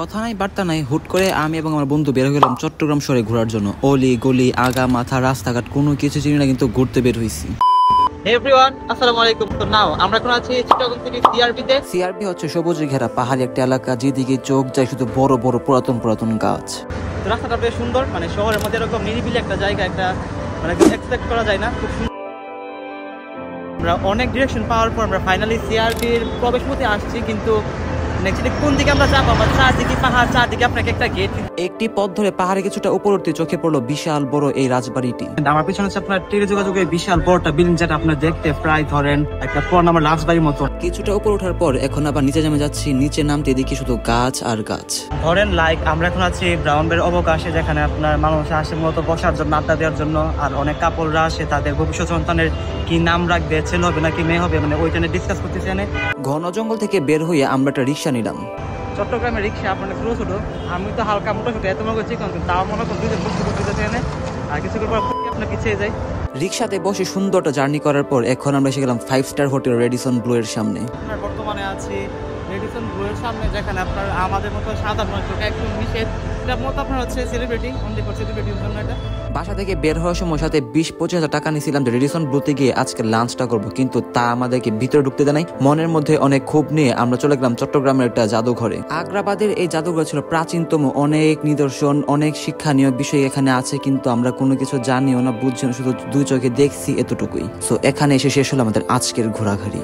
কথা নাই বার্তা নাই, হুট করে আমি এবং আমার বন্ধু বের হয়ে গেলাম চট্টগ্রাম শহরে ঘোরার জন্য। অলি গলি আগা মাথা রাস্তাঘাট কোনো কিছু চিনি না, কিন্তু ঘুরতে বের হয়েছি। এভরিওয়ান, আসসালামু আলাইকুম। তো নাও আমরা এখন আছি চিটাগং সিটি সিআরবি-তে। সিআরবি হচ্ছে সবুজে ঘেরা পাহাড়ি একটা এলাকা, যেদিকে চোখ যায় শুধু বড় বড় পুরাতন গাছ। তো রাস্তাটা বেশ সুন্দর, মানে শহরের মধ্যে এরকম নিরিবিলি একটা জায়গা, একটা মানে এক্সপেক্ট করা যায় না, খুব সুন্দর। আমরা অনেক ডিরেকশন পাওয়ার পর আমরা ফাইনালি সিআরবির প্রবেশ পথে আসছি, কিন্তু নেক্সট কোন দিকে আমরা যাবো? আমার চারদিকে পাহাড়, চারদিকে আপনাকে একটা গেট। একটি পথ ধরে পাহাড়ে কিছুটা উপর উঠতে চোখে পড়লো বিশাল বড় এই রাজবাড়িটি। আমার পিছনে হচ্ছে আপনার টেলি যোগাযোগের বিশাল বড়টা বিল্ডিং, যেটা আপনার দেখতে প্রায় ধরেন একটা পুরনো আমার রাজবাড়ির মতো। কিছুটা উপর ওঠার পর এখন আবার নিচে নেমে যাচ্ছি। নিচে নামতে দেখি শুধু গাছ আর গাছ। ধরেন লাইক আমরা এখন আছি ব্রাউনবের অবকাশে, যেখানে আপনার মানুষ আসে মূলত বসার জন্য, আড্ডা দেওয়ার জন্য। আর অনেক কাপড়রা আসে তাদের ভবিষ্যৎ সন্তানের কি নাম রাখবে, ছেলে হবে নাকি মেয়ে হবে, মানে ওইটা নিয়ে ডিসকাস করতেছে। ঘন জঙ্গল থেকে বের হয়ে আমরা একটা রিক্সা নিলাম। চট্টগ্রামের রিক্সা আপনার পুরো ছোট, আমি তো হালকা মোটা ছোট, এত মনে করছি কিন্তু তাও মনে করছি যে বস্তু করতেছে এনে। আর কিছু পর আপনার পিছিয়ে যায়। রিক্সাতে বসে সুন্দরটা জার্নি করার পর এখন আমরা এসে গেলাম 5 স্টার হোটেল রেডিসন ব্লু এর সামনে। আমরা বর্তমানে আছি রেডিসন ব্লু এর সামনে, যেখানে আপনার আমাদের মতো সাধারণ মানুষ একদম নিষেধ। এটার মতো আপনার হচ্ছে সেলিব্রিটি, অনলি ফর সেলিব্রিটির জন্য এটা। বাসা থেকে বের হওয়ার সময় সাথে 20-25 হাজার টাকা নিয়েছিলাম যে রেডিসন ব্লুতে গিয়ে আজকে লাঞ্চটা করবো, কিন্তু তা আমাদেরকে ভিতরে ঢুকতে দেয় নাই। মনের মধ্যে অনেক ক্ষোভ নিয়ে আমরা চলে গেলাম চট্টগ্রামের একটা জাদুঘরে। আগ্রাবাদের এই জাদুঘর ছিল প্রাচীনতম, অনেক নিদর্শন, অনেক শিক্ষণীয় বিষয় এখানে আছে, কিন্তু আমরা কোনো কিছু জানিও না, বুঝছি না, শুধু দুই চোখে দেখছি এতটুকুই। সো এখানে এসে শেষ হলো আমাদের আজকের ঘোরাঘুরি।